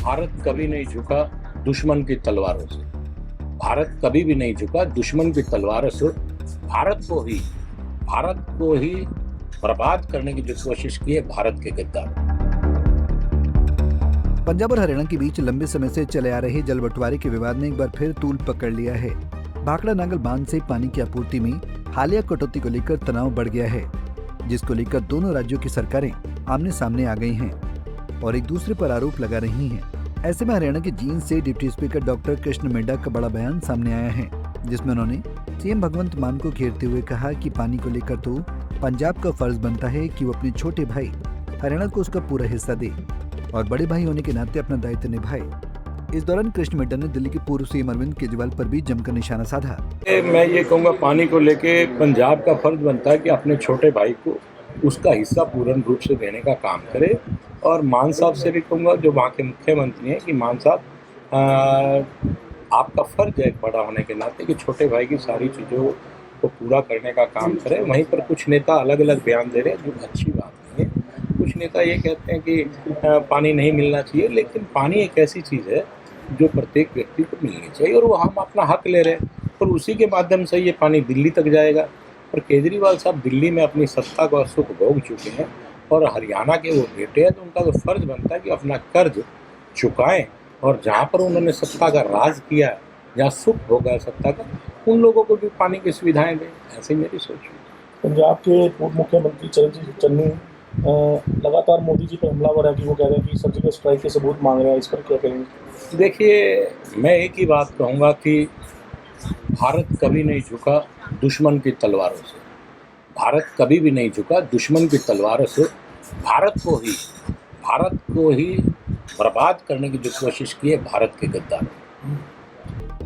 भारत कभी नहीं झुका दुश्मन की तलवारों से। भारत कभी भी नहीं झुका दुश्मन की तलवारों से। भारत को ही बर्बाद करने की जो कोशिश की है भारत के गद्दार। पंजाब और हरियाणा के बीच लंबे समय से चले आ रहे जल बंटवारे के विवाद ने एक बार फिर तूल पकड़ लिया है। भाखड़ा नांगल बांध से पानी की आपूर्ति में हालिया कटौती को लेकर तनाव बढ़ गया है, जिसको लेकर दोनों राज्यों की सरकारें आमने सामने आ गई हैं और एक दूसरे पर आरोप लगा रही हैं। ऐसे में हरियाणा के जींद से deputy speaker doctor Krishan Middha का बड़ा बयान सामने आया है, जिसमें उन्होंने सीएम भगवंत मान को घेरते हुए कहा कि पानी को लेकर तो पंजाब का फर्ज बनता है कि वो अपने छोटे भाई हरियाणा को उसका पूरा हिस्सा दे और बड़े भाई होने के नाते अपना दायित्व निभाए। इस दौरान कृष्ण मिड्डा ने दिल्ली के पूर्व सीएम अरविंद केजरीवाल पर भी जमकर निशाना साधा। मैं ये कहूँगा पानी को लेके पंजाब का फर्ज बनता है कि अपने छोटे भाई को उसका हिस्सा पूर्ण रूप से देने का काम करे। और मान साहब से भी कहूँगा जो वहाँ के मुख्यमंत्री हैं कि मान साहब आपका फर्ज है एक बड़ा होने के नाते कि छोटे भाई की सारी चीज़ों को पूरा करने का काम करें। वहीं पर कुछ नेता अलग अलग बयान दे रहे हैं जो अच्छी बात नहीं है। कुछ नेता ये कहते हैं कि पानी नहीं मिलना चाहिए, लेकिन पानी एक ऐसी चीज़ है जो प्रत्येक व्यक्ति को मिलनी चाहिए और वो हम अपना हक ले रहे हैं और उसी के माध्यम से ये पानी दिल्ली तक जाएगा। और केजरीवाल साहब दिल्ली में अपनी सत्ता का सुख भोग चुके हैं और हरियाणा के वो बेटे हैं, तो उनका तो फर्ज बनता है कि अपना कर्ज चुकाएं और जहाँ पर उन्होंने सत्ता का राज किया है, जहाँ सुख भोगा है सत्ता का, उन लोगों को भी पानी की सुविधाएं दें। ऐसी मेरी सोच है। पंजाब के पूर्व मुख्यमंत्री चरणजीत चन्नी लगातार मोदी जी पर हमलावर है कि वो कह रहे हैं कि सर्जिकल स्ट्राइक के सबूत मांग रहे हैं, इस पर क्या कहेंगे? देखिए, मैं एक ही बात कहूँगा कि भारत कभी नहीं झुका दुश्मन की तलवारों से। भारत कभी भी नहीं झुका दुश्मन की तलवारों से। भारत को ही बर्बाद करने की जो कोशिश की है भारत के गद्दार।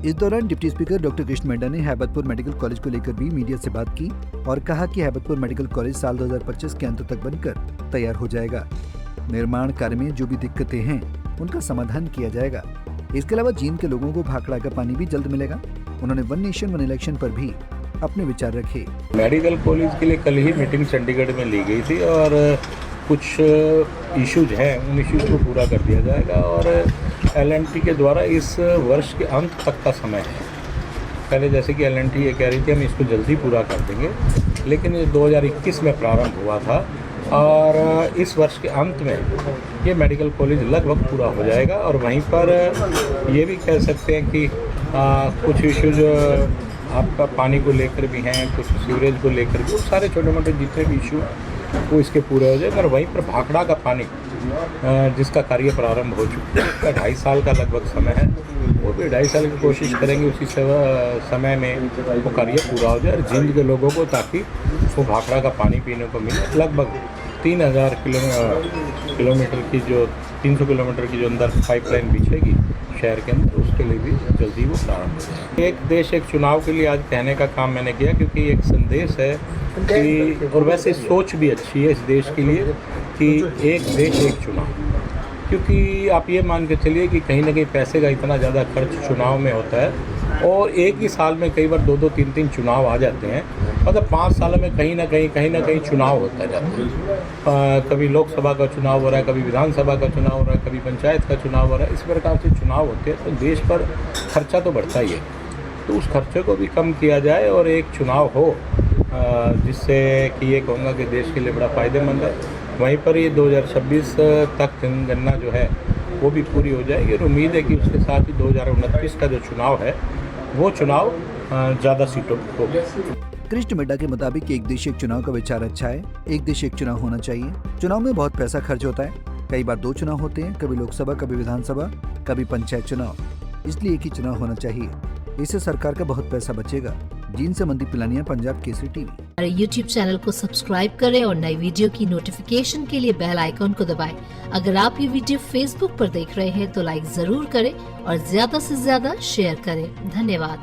इस दौरान deputy speaker doctor Krishan Middha ने हैबतपुर मेडिकल कॉलेज को लेकर भी मीडिया से बात की और कहा कि हैबतपुर मेडिकल कॉलेज साल 2025 के अंत तक बनकर तैयार हो जाएगा। निर्माण कार्य में जो भी दिक्कतें हैं उनका समाधान किया जाएगा। इसके अलावा जींद के लोगों को भाखड़ा का पानी भी जल्द मिलेगा। उन्होंने वन नेशन वन इलेक्शन पर भी अपने विचार रखे। मेडिकल कॉलेज के लिए कल ही मीटिंग चंडीगढ़ में ली गई थी और कुछ इश्यूज हैं, उन इश्यूज को पूरा कर दिया जाएगा और L&T के द्वारा इस वर्ष के अंत तक का समय है। पहले जैसे कि L&T ये कह रही थी हम इसको जल्दी पूरा कर देंगे, लेकिन ये 2021 में प्रारंभ हुआ था और इस वर्ष के अंत में ये मेडिकल कॉलेज लगभग पूरा हो जाएगा। और वहीं पर ये भी कह सकते हैं कि कुछ इश्यूज आपका पानी को लेकर भी हैं, कुछ सीवरेज को लेकर भी, सारे छोटे मोटे जितने भी इशू वो इसके पूरे हो जाए। और वहीं पर भाखड़ा का पानी जिसका कार्य प्रारंभ हो चुका है, उसका 2.5 साल का लगभग समय है, वो भी 2.5 साल की कोशिश करेंगे उसी समय में वो कार्य पूरा हो जाए और जींद के लोगों को ताकि वो भाखड़ा का पानी पीने को मिले। लगभग 3000 किलोमीटर की जो 300 किलोमीटर की जो अंदर पाइपलाइन बिछेगी शहर के अंदर, उसके लिए भी जल्दी वो प्रारंभ हो जाए। एक देश एक चुनाव के लिए आज कहने का काम मैंने किया, क्योंकि एक संदेश है कि, और वैसे सोच भी अच्छी है इस देश के लिए कि एक देश एक चुनाव। क्योंकि आप ये मान के चलिए कि कहीं ना कहीं पैसे का इतना ज़्यादा खर्च चुनाव में होता है और एक ही साल में कई बार 2-2, 3-3 चुनाव आ जाते हैं। मतलब 5 सालों में कहीं ना कहीं चुनाव होता जाता है। कभी लोकसभा का चुनाव हो रहा है, कभी विधानसभा का चुनाव हो रहा है, कभी पंचायत का चुनाव हो रहा है। इस प्रकार से चुनाव होते हैं तो देश पर खर्चा तो बढ़ता ही है, तो उस खर्चे को भी कम किया जाए और एक चुनाव हो जिससे कि ये कहूँगा कि देश के लिए बड़ा फ़ायदेमंद है। वहीं पर ये 2026 तक जनगणना जो है वो भी पूरी हो जाएगी और उम्मीद है कि उसके साथ ही 2029 का जो चुनाव है वो चुनाव ज़्यादा सीटों पर होगा। कृष्ण मिड्डा के मुताबिक एक देश एक चुनाव का विचार अच्छा है। एक देश एक चुनाव होना चाहिए। चुनाव में बहुत पैसा खर्च होता है, कई बार 2 चुनाव होते हैं, कभी लोकसभा, कभी विधानसभा, कभी पंचायत चुनाव, इसलिए एक ही चुनाव होना चाहिए। इससे सरकार का बहुत पैसा बचेगा। जींद से मनदीप पिलानिया, पंजाब केसरी टीवी। हमारे YouTube चैनल को सब्सक्राइब करें और नई वीडियो की नोटिफिकेशन के लिए बेल आइकॉन को दबाएं। अगर आप ये वीडियो Facebook पर देख रहे हैं तो लाइक जरूर करें और ज्यादा से ज्यादा शेयर करें। धन्यवाद।